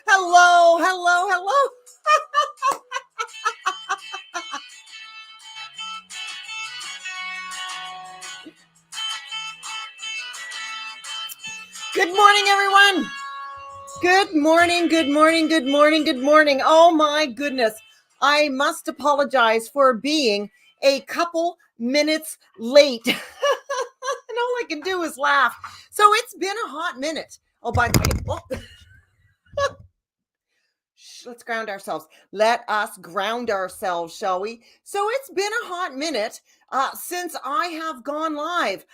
Hello, hello, hello. Good morning, everyone. Good morning, good morning, good morning, good morning. Oh my goodness. I must apologize for being a couple minutes late. And all I can do is laugh. So it's been a hot minute. Oh, by the way, let's ground ourselves. Let us ground ourselves, shall we? So it's been a hot minute since I have gone live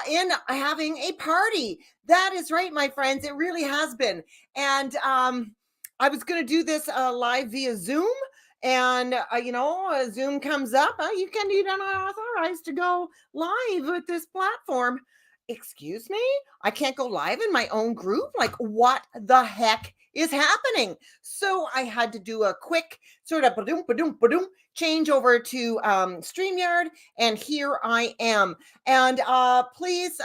in having a party. That is right, my friends. It really has been. And I was going to do this live via Zoom. And Zoom comes up. You're not authorized to go live with this platform. Excuse me? I can't go live in my own group? Like, what the heck is happening? So I had to do a quick sort of change over to StreamYard, and here I am. And please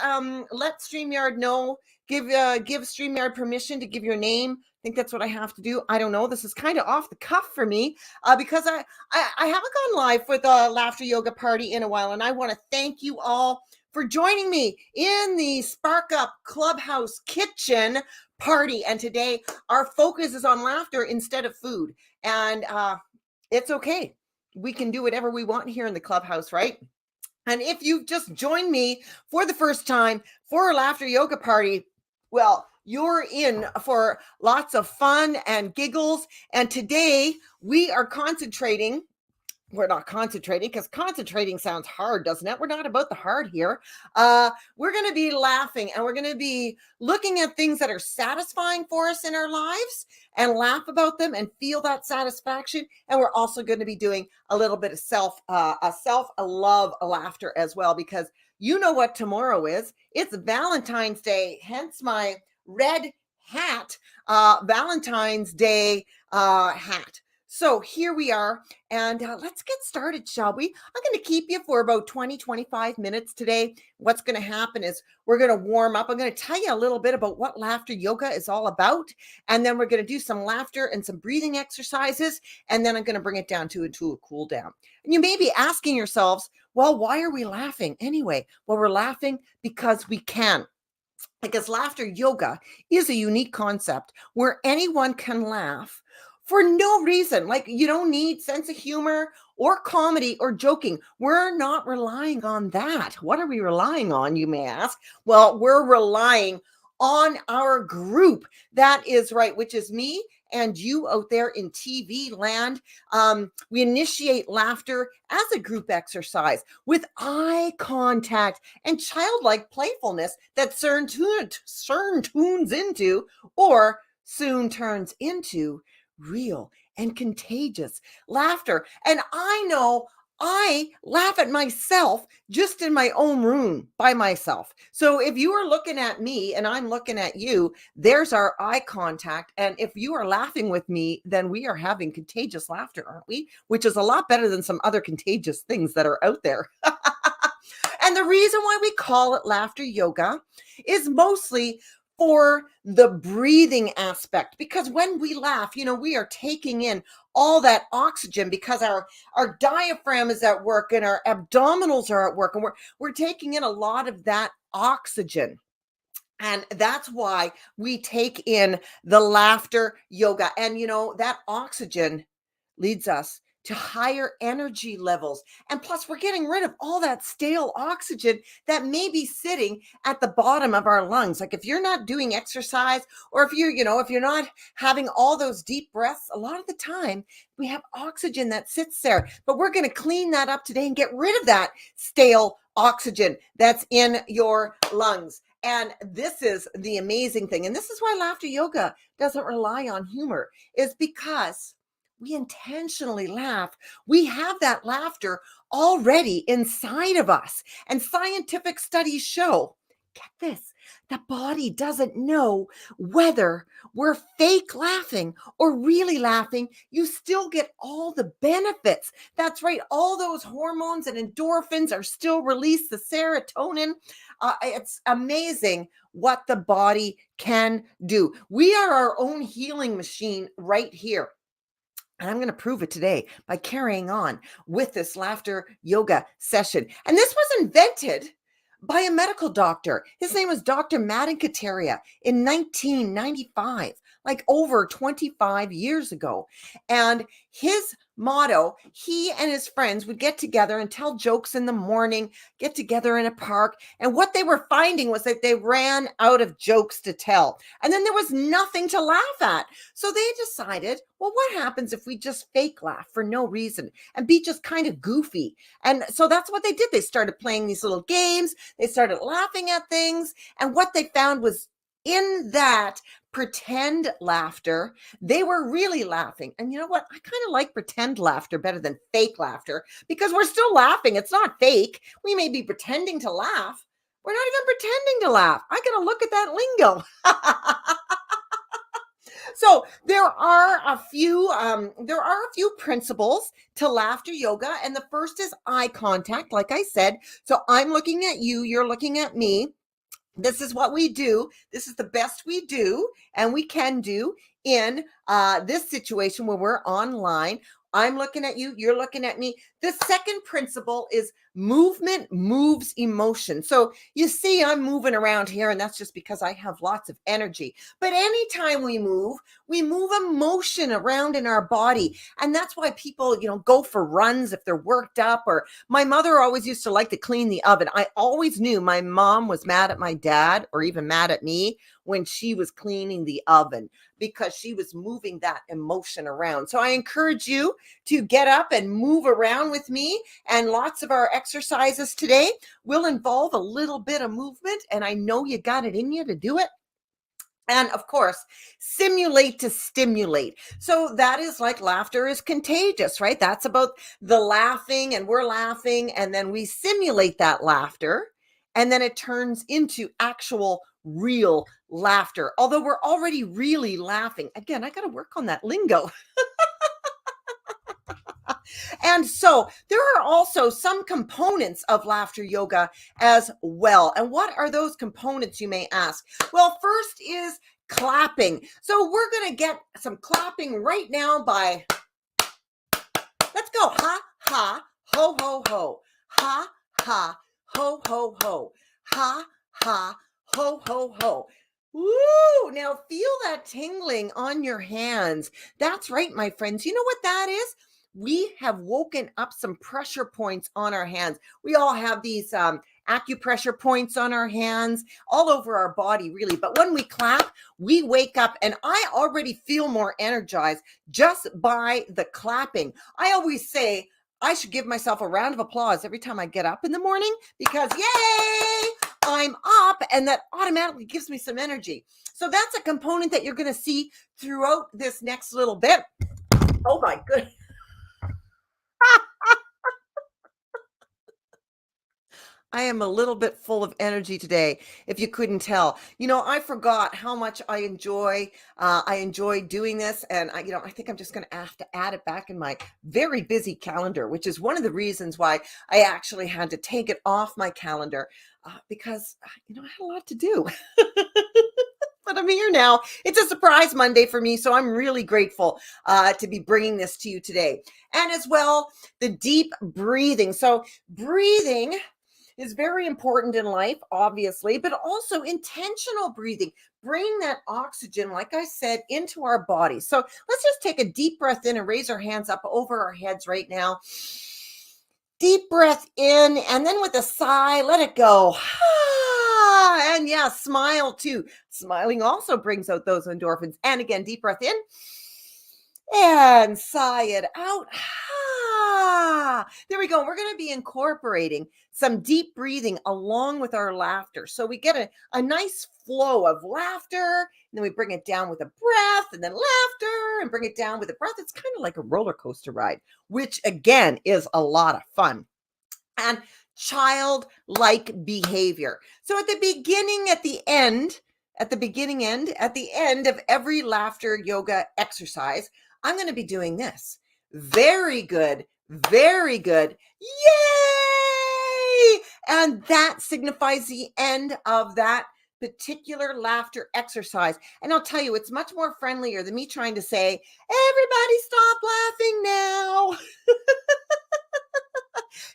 let StreamYard know, give StreamYard permission to give your name. I think that's what I have to do. I don't know. This is kind of off the cuff for me because I haven't gone live with a laughter yoga party in a while, and I want to thank you all for joining me in the Spark Up Clubhouse Kitchen party. And today our focus is on laughter instead of food. And it's okay. We can do whatever we want here in the clubhouse, right? And if you've just joined me for the first time for a laughter yoga party, well, you're in for lots of fun and giggles. And today we are concentrating. We're not concentrating because concentrating sounds hard, doesn't it? We're not about the hard here. We're going to be laughing, and we're going to be looking at things that are satisfying for us in our lives and laugh about them and feel that satisfaction. And we're also going to be doing a little bit of self-love laughter as well, because you know what tomorrow is. It's Valentine's Day, hence my red hat, Valentine's Day hat. So here we are, and let's get started, shall we? I'm going to keep you for about 20, 25 minutes today. What's going to happen is we're going to warm up. I'm going to tell you a little bit about what laughter yoga is all about, and then we're going to do some laughter and some breathing exercises, and then I'm going to bring it down to a cool down. And you may be asking yourselves, well, why are we laughing anyway? Well, we're laughing because we can. Because laughter yoga is a unique concept where anyone can laugh for no reason. Like, you don't need sense of humor or comedy or joking. We're not relying on that. What are we relying on, you may ask? Well, we're relying on our group. That is right, which is me and you out there in TV land. We initiate laughter as a group exercise with eye contact and childlike playfulness that soon turns into real and contagious laughter. And I know I laugh at myself just in my own room by myself. So if you are looking at me and I'm looking at you, there's our eye contact. And if you are laughing with me, then we are having contagious laughter, aren't we? Which is a lot better than some other contagious things that are out there. And the reason why we call it laughter yoga is mostly for the breathing aspect, because when we laugh, we are taking in all that oxygen because our diaphragm is at work and our abdominals are at work, and we're taking in a lot of that oxygen. And that's why we take in the laughter yoga. And that oxygen leads us to higher energy levels. And plus, we're getting rid of all that stale oxygen that may be sitting at the bottom of our lungs. Like, if you're not doing exercise, or if you're not having all those deep breaths, a lot of the time we have oxygen that sits there. But we're going to clean that up today and get rid of that stale oxygen that's in your lungs. And this is the amazing thing. And this is why laughter yoga doesn't rely on humor, is because we intentionally laugh. We have that laughter already inside of us. And scientific studies show, get this, the body doesn't know whether we're fake laughing or really laughing. You still get all the benefits. That's right. All those hormones and endorphins are still released, the serotonin. It's amazing what the body can do. We are our own healing machine right here. And I'm going to prove it today by carrying on with this laughter yoga session. And this was invented by a medical doctor. His name was Dr. Madden Kateria in 1995, like over 25 years ago. And his motto, he and his friends would get together and tell jokes in the morning, get together in a park. And what they were finding was that they ran out of jokes to tell. And then there was nothing to laugh at. So they decided, well, what happens if we just fake laugh for no reason and be just kind of goofy? And so that's what they did. They started playing these little games. They started laughing at things. And what they found was in that pretend laughter, they were really laughing. And you know what? I kind of like pretend laughter better than fake laughter because we're still laughing. It's not fake. We may be pretending to laugh. We're not even pretending to laugh. I got to look at that lingo. So there are a few principles to laughter yoga, and the first is eye contact, like I said. So I'm looking at you, you're looking at me. This is what we do. This is the best we do and we can do in this situation where we're online. I'm looking at you, you're looking at me. The second principle is movement moves emotion. So you see, I'm moving around here, and that's just because I have lots of energy. But anytime we move emotion around in our body. And that's why people, go for runs if they're worked up. Or my mother always used to like to clean the oven. I always knew my mom was mad at my dad or even mad at me when she was cleaning the oven because she was moving that emotion around. So I encourage you to get up and move around with me. And lots of our exercises today will involve a little bit of movement. And I know you got it in you to do it. And of course, simulate to stimulate. So that is like laughter is contagious, right? That's about the laughing, and we're laughing, and then we simulate that laughter, and then it turns into actual real laughter. Although we're already really laughing. Again, I got to work on that lingo. And so there are also some components of laughter yoga as well. And what are those components, you may ask? Well, first is clapping. So we're going to get some clapping right now by, let's go. Ha, ha, ho, ho, ho. Ha, ha, ho, ho, ho. Ha, ha, ho, ho, ho. Woo! Now feel that tingling on your hands. That's right, my friends. You know what that is? We have woken up some pressure points on our hands. We all have these acupressure points on our hands, all over our body, really. But when we clap, we wake up, and I already feel more energized just by the clapping. I always say I should give myself a round of applause every time I get up in the morning because, yay, I'm up, and that automatically gives me some energy. So that's a component that you're going to see throughout this next little bit. Oh my goodness. I am a little bit full of energy today, if you couldn't tell. I forgot how much I enjoy doing this, and I think I'm just going to have to add it back in my very busy calendar, which is one of the reasons why I actually had to take it off my calendar because I had a lot to do. But I'm here now. It's a surprise Monday for me, so I'm really grateful to be bringing this to you today. And as well, the deep breathing. So breathing is very important in life, obviously, but also intentional breathing, bringing that oxygen, like I said, into our body. So let's just take a deep breath in and raise our hands up over our heads right now. Deep breath in, and then with a sigh, let it go. And yeah, smile too. Smiling also brings out those endorphins. And again, deep breath in and sigh it out. There we go. We're going to be incorporating some deep breathing along with our laughter. So we get a nice flow of laughter, and then we bring it down with a breath, and then laughter, and bring it down with a breath. It's kind of like a roller coaster ride, which again is a lot of fun. And childlike behavior. So at the beginning, at the end of every laughter yoga exercise, I'm going to be doing this. Very good. Very good. And that signifies the end of that particular laughter exercise. And I'll tell you, it's much more friendlier than me trying to say, everybody stop laughing now.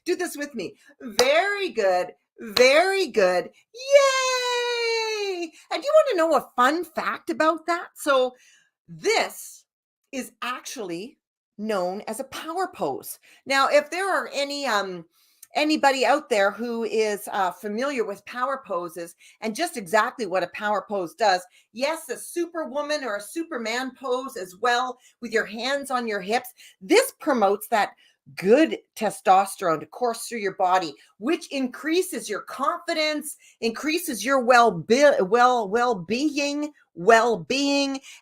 Do this with me. Very good. Very good. Yay! And do you want to know a fun fact about that? So, this is actually known as a power pose. Now, if there are anybody out there who is familiar with power poses and just exactly what a power pose does, yes, a superwoman or a superman pose as well with your hands on your hips. This promotes that good testosterone to course through your body, which increases your confidence, increases your well-being,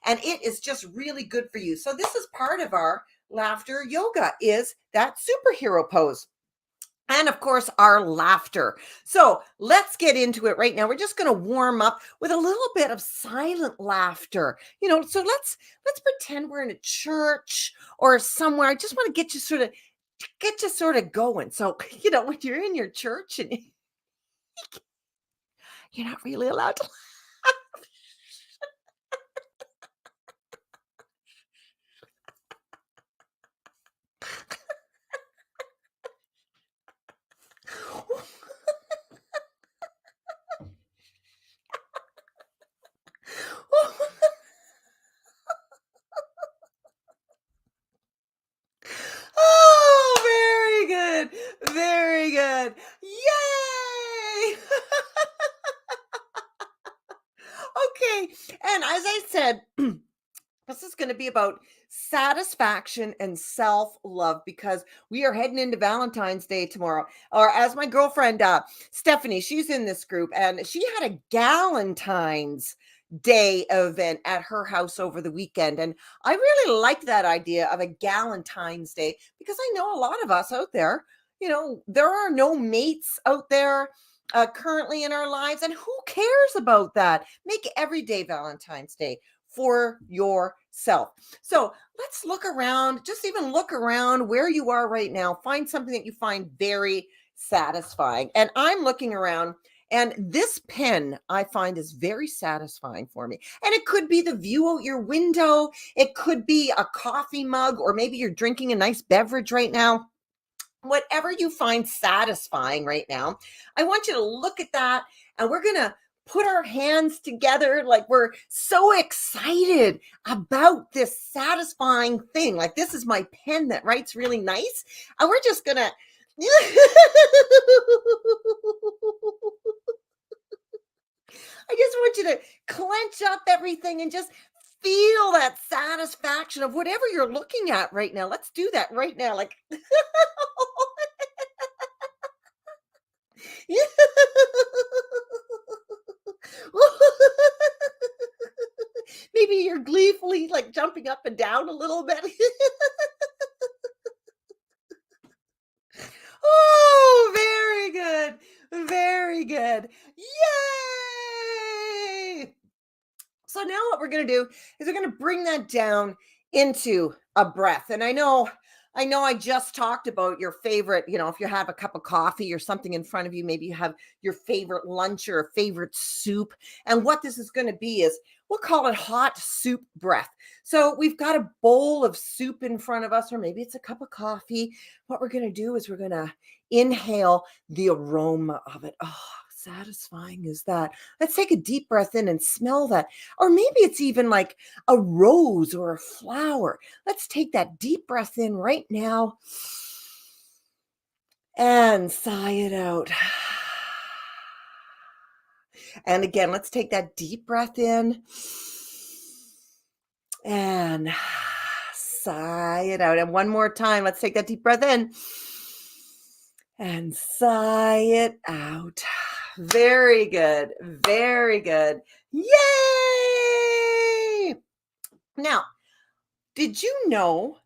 and it is just really good for you. So this is part of our laughter yoga, is that superhero pose. And of course, our laughter. So let's get into it right now. We're just going to warm up with a little bit of silent laughter. So let's pretend we're in a church or somewhere. I just want to get you sort of going. So, when you're in your church and you're not really allowed to. Oh, very good. Very good. Yay! Okay. And as I said, this is going to be about satisfaction and self love because we are heading into Valentine's Day tomorrow. Or, as my girlfriend Stephanie, she's in this group, and she had a Galentine's Day event at her house over the weekend. And I really like that idea of a Galentine's Day because I know a lot of us out there, there are no mates out there currently in our lives. And who cares about that? Make every day Valentine's Day for yourself. So let's look around, just even look around where you are right now. Find something that you find very satisfying. And I'm looking around, and this pen I find is very satisfying for me. And it could be the view out your window. It could be a coffee mug, or maybe you're drinking a nice beverage right now. Whatever you find satisfying right now, I want you to look at that, and we're going to put our hands together like we're so excited about this satisfying thing. Like, this is my pen that writes really nice, and we're just going to I just want you to clench up everything and just feel that satisfaction of whatever you're looking at right now. Let's do that right now. Like, maybe you're gleefully like jumping up and down a little bit. Oh, very good. Very good. Yay! So now what we're going to do is we're going to bring that down into a breath. And I know I just talked about your favorite, if you have a cup of coffee or something in front of you, maybe you have your favorite lunch or a favorite soup. And what this is going to be is, we'll call it hot soup breath. So we've got a bowl of soup in front of us, or maybe it's a cup of coffee. What we're going to do is we're going to inhale the aroma of it. Oh, how satisfying is that? Let's take a deep breath in and smell that. Or maybe it's even like a rose or a flower. Let's take that deep breath in right now and sigh it out. And again, let's take that deep breath in and sigh it out. And one more time, let's take that deep breath in and sigh it out. Very good. Very good. Yay! Now, did you know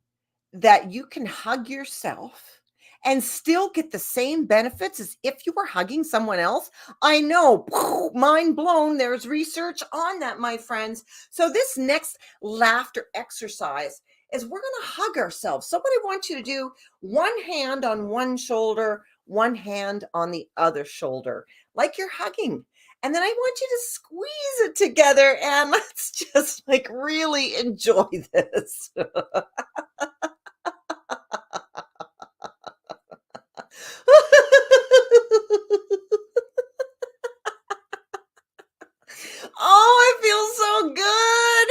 that you can hug yourself and still get the same benefits as if you were hugging someone else? I know, mind blown. There's research on that, my friends. So this next laughter exercise is we're going to hug ourselves. So what I want you to do, one hand on one shoulder, one hand on the other shoulder, like you're hugging. And then I want you to squeeze it together and let's just like really enjoy this. Oh, it feels so good.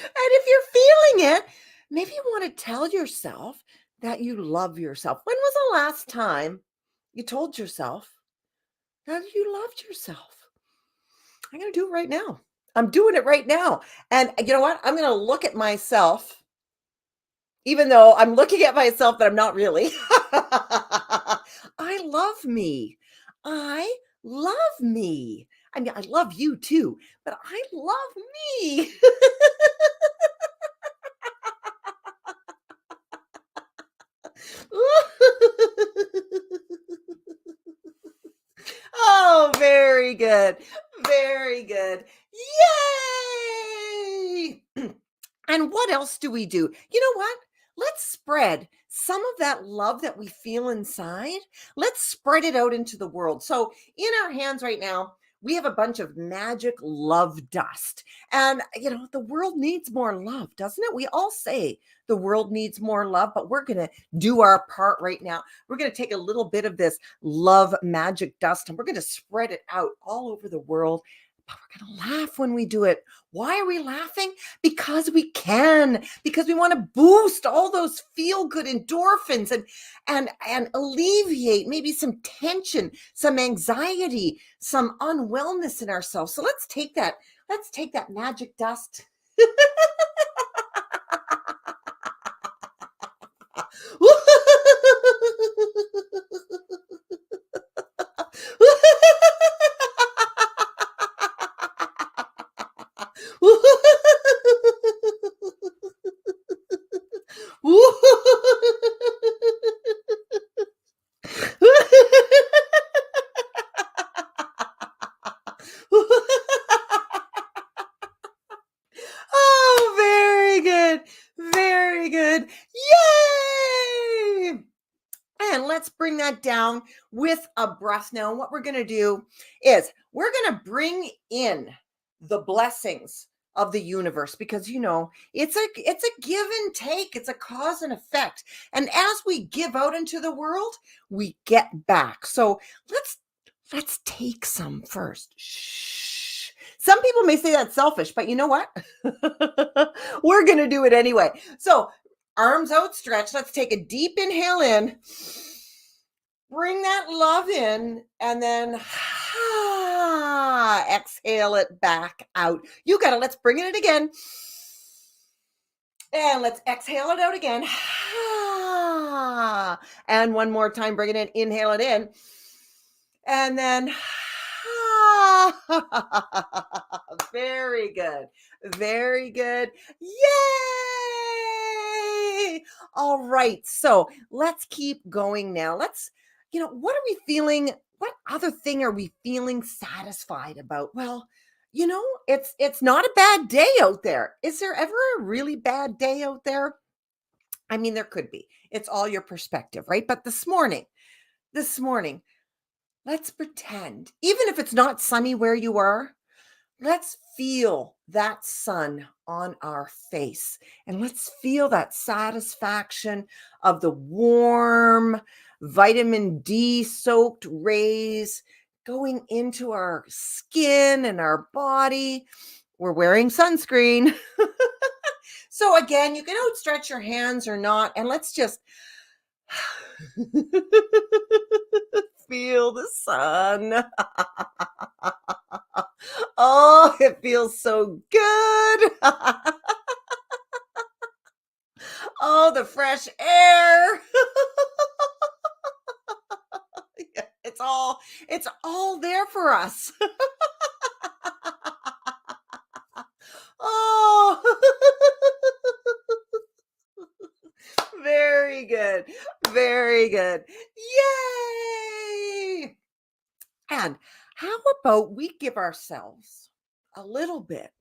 And if you're feeling it, maybe you want to tell yourself that you love yourself. When was the last time you told yourself that you loved yourself? I'm going to do it right now. I'm doing it right now. And you know what? I'm going to look at myself, even though I'm looking at myself, but I'm not really. I love me. I love me. I mean, I love you too, but I love me. Oh, very good. Very good. Yay! And what else do we do? You know what? Let's spread some of that love that we feel inside. Let's spread it out into the world. So, in our hands right now, we have a bunch of magic love dust. And, the world needs more love, doesn't it? We all say the world needs more love, but we're going to do our part right now. We're going to take a little bit of this love magic dust and we're going to spread it out all over the world. But we're going to laugh when we do it. Why are we laughing? Because we can, because we want to boost all those feel good endorphins and alleviate maybe some tension, some anxiety, some unwellness in ourselves. So let's take that magic dust. Oh, very good. Very good. Yay! And let's bring that down with a breath now. And what we're going to do is we're going to bring in the blessings of the universe because it's a give and take, it's a cause and effect. And as we give out into the world, we get back. So let's take some first. Shh. Some people may say that's selfish, but you know what? We're going to do it anyway. So arms outstretched. Let's take a deep inhale in. Bring that love in and then exhale it back out. You got it. Let's bring it in again. And let's exhale it out again. And one more time, bring it in. Inhale it in. And then very good. Very good. Yay! All right. So let's keep going now. What are we feeling? What other thing are we feeling satisfied about? Well, it's not a bad day out there. Is there ever a really bad day out there? I mean, there could be. It's all your perspective, right? But this morning, let's pretend, even if it's not sunny where you are, let's feel that sun on our face and let's feel that satisfaction of the warm vitamin D soaked rays going into our skin and our body. We're wearing sunscreen. So again, you can outstretch your hands or not, and let's just feel the sun. Oh, it feels so good. Oh, the fresh air. Yeah, it's all there for us. Oh, very good. Very good. Yay! And how about we give ourselves a little bit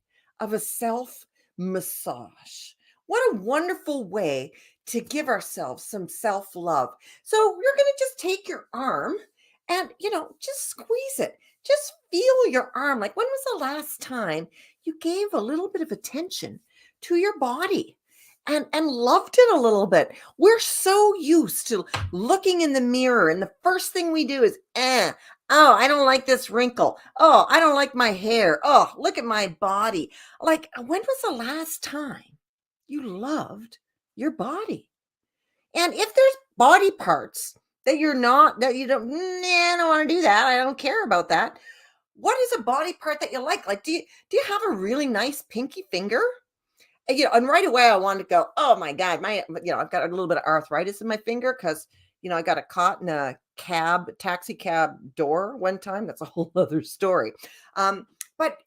of a self massage? What a wonderful way to give ourselves some self-love. So you're going to just take your arm and, just squeeze it. Just feel your arm. Like, when was the last time you gave a little bit of attention to your body and loved it a little bit? We're so used to looking in the mirror, and the first thing we do is, oh, I don't like this wrinkle. Oh, I don't like my hair. Oh, look at my body. Like, when was the last time you loved your body? And if there's body parts that you don't, I don't want to do that. I don't care about that. What is a body part that you like? Like, do you have a really nice pinky finger? And right away I wanted to go, oh my God, I've got a little bit of arthritis in my finger because, I got caught in a taxi cab door one time. That's a whole other story. But,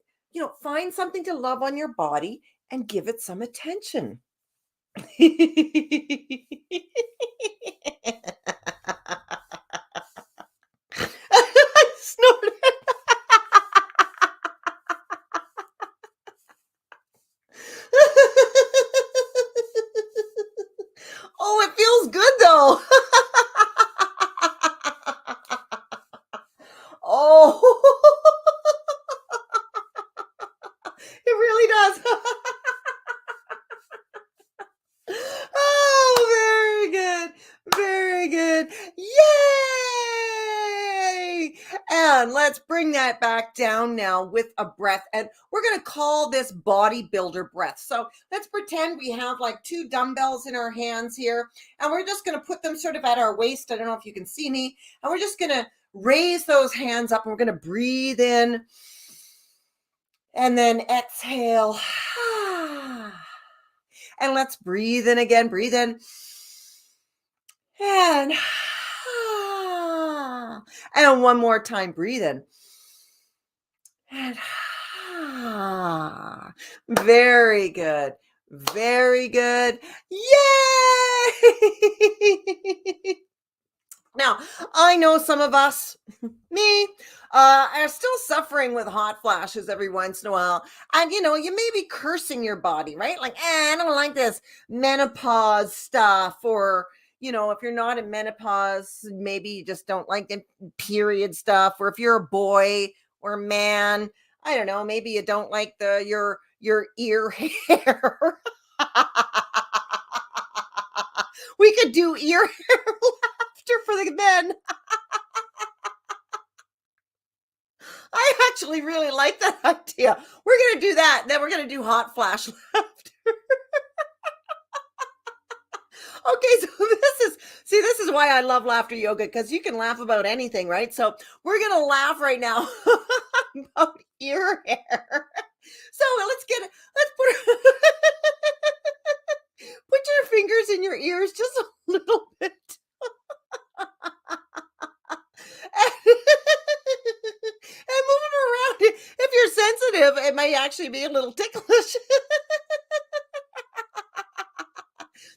find something to love on your body and give it some attention. I snorted. Oh, it feels good though. Oh, it really does. Oh, very good. Very good. Yay! And let's bring that back down now with a breath. And we're going to call this bodybuilder breath. So let's pretend we have like two dumbbells in our hands here. And we're just going to put them sort of at our waist. I don't know if you can see me. And we're just going to raise those hands up. And we're going to breathe in and then exhale. And let's breathe in again. Breathe in. And and one more time, breathe in. And very good. Very good. Yay! Now, I know some of us, me, are still suffering with hot flashes every once in a while. And, you may be cursing your body, right? Like, I don't like this menopause stuff. Or, if you're not in menopause, maybe you just don't like the period stuff. Or if you're a boy or a man, I don't know, maybe you don't like your ear hair. We could do ear hair laughter for the men. I actually really like that idea. We're going to do that. Then we're going to do hot flash laughter. Okay, so this is why I love laughter yoga, because you can laugh about anything, right? So we're going to laugh right now about ear hair. So let's put your fingers in your ears just a little bit. And move it around. If you're sensitive, it may actually be a little ticklish.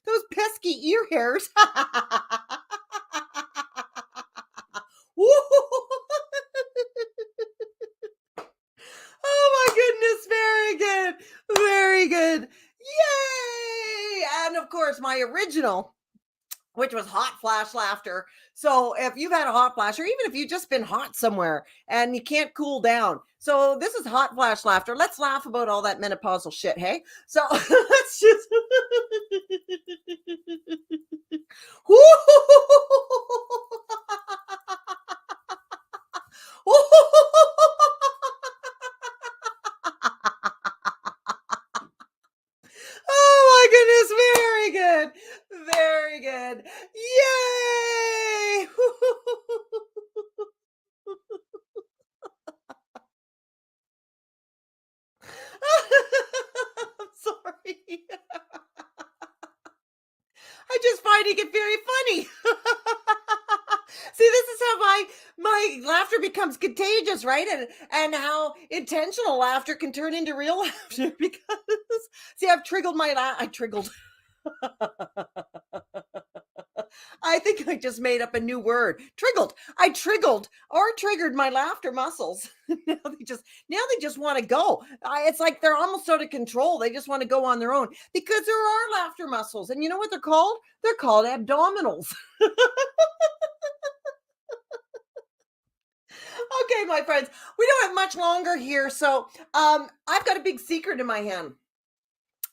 Those pesky ear hairs. Oh my goodness, very good. Very good. Yay! And of course, my original, which was hot flash laughter. So if you've had a hot flash, or even if you've just been hot somewhere and you can't cool down. So this is hot flash laughter. Let's laugh about all that menopausal shit, hey? So let's just Oh my goodness, very good. Very good. Yay! I'm sorry. I just finding it very funny. See, this is how my laughter becomes contagious, right? And how intentional laughter can turn into real laughter because see, I've triggered my I triggered. I think I just made up a new word. Triggled. I triggled or triggered my laughter muscles. Now they just want to go. It's like they're almost out of control. They just want to go on their own because there are laughter muscles. And you know what they're called? They're called abdominals. Okay, my friends, we don't have much longer here. So I've got a big secret in my hand.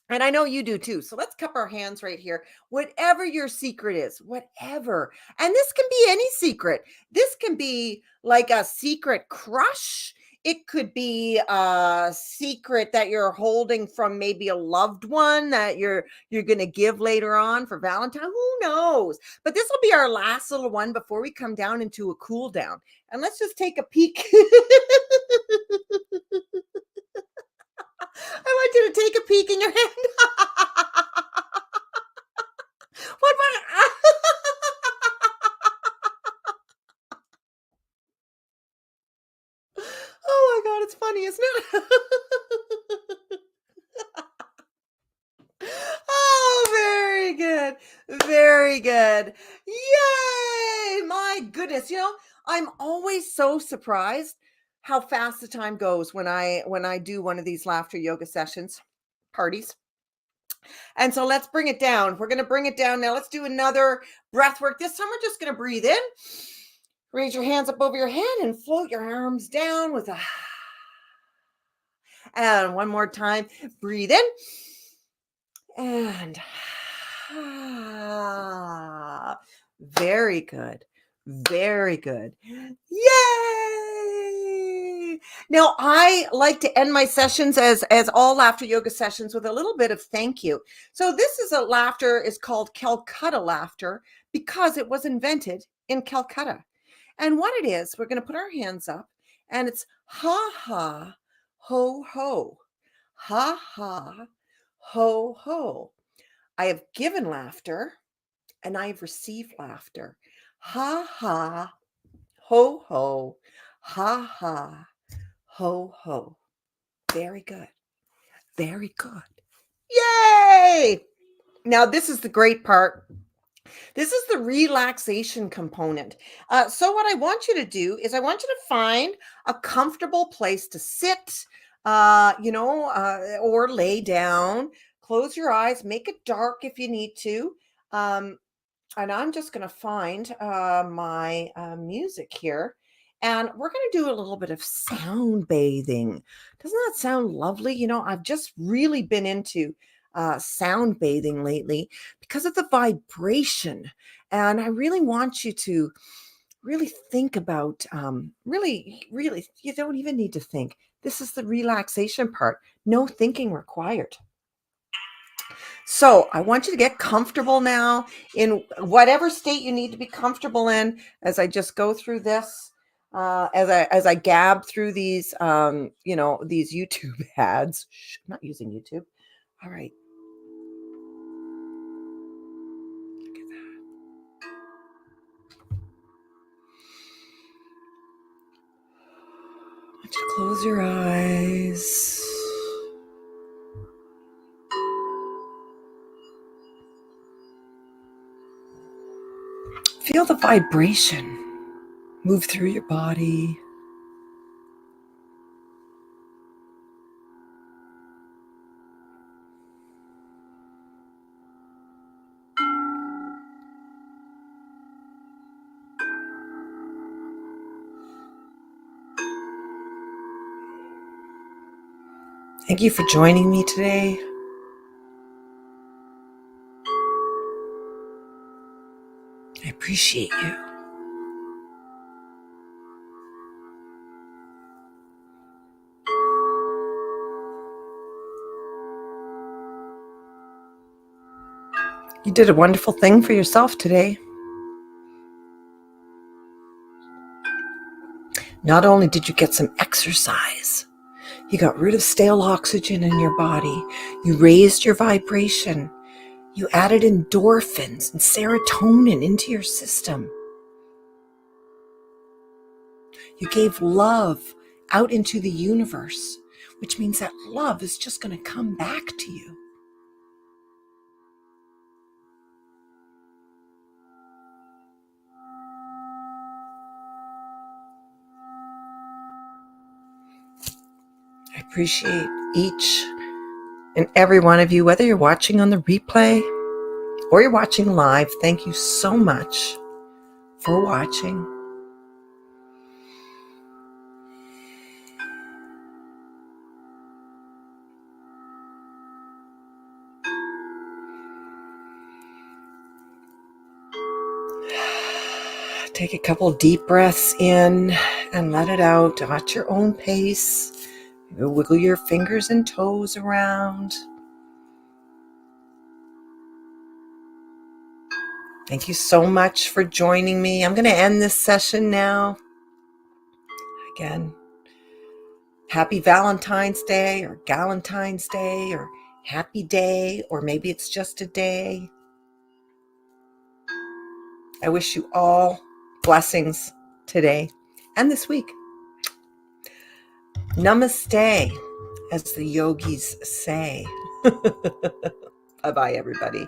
And I know you do too. So let's cup our hands right here. Whatever your secret is, whatever. And this can be any secret. This can be like a secret crush. It could be a secret that you're holding from maybe a loved one that you're going to give later on for Valentine. Who knows? But this will be our last little one before we come down into a cool down. And let's just take a peek. I want you to take a peek in your hand. What about Oh my god, it's funny, isn't it? Oh, very good. Very good. Yay! My goodness. I'm always so surprised how fast the time goes when I do one of these laughter yoga sessions, parties. And so let's bring it down. We're going to bring it down now. Let's do another breath work. This time we're just going to breathe in. Raise your hands up over your head and float your arms down with a and one more time. Breathe in and very good. Very good. Yay! Now I like to end my sessions as all laughter yoga sessions with a little bit of thank you. So this is a laughter is called Calcutta laughter because it was invented in Calcutta. And what it is, we're going to put our hands up and it's ha ha ho ho. Ha ha ho ho. I have given laughter and I have received laughter. Ha ha ho ho. Ha ha ho ho. Very good. Very good. Yay! Now, this is the great part. This is the relaxation component. So, what I want you to do is I want you to find a comfortable place to sit, or lay down. Close your eyes, make it dark if you need to. Um, and I'm just going to find my music here. And we're going to do a little bit of sound bathing. Doesn't that sound lovely? I've just really been into sound bathing lately because of the vibration. And I really want you to really think about, really, you don't even need to think. This is the relaxation part. No thinking required. So I want you to get comfortable now in whatever state you need to be comfortable in as I just go through this. As I gab through these these YouTube ads. Shh, I'm not using YouTube. All right. Look at that. I want you to close your eyes. Feel the vibration move through your body. Thank you for joining me today. I appreciate you. You did a wonderful thing for yourself today. Not only did you get some exercise, you got rid of stale oxygen in your body. You raised your vibration. You added endorphins and serotonin into your system. You gave love out into the universe, which means that love is just going to come back to you. appreciate each and every one of you, whether you're watching on the replay or you're watching live. Thank you so much for watching. Take a couple deep breaths in and let it out at your own pace. Wiggle your fingers and toes around. Thank you so much for joining me. I'm going to end this session now. Again, happy Valentine's Day or Galentine's Day or happy day, or maybe it's just a day. I wish you all blessings today and this week. Namaste, as the yogis say. Bye-bye, everybody.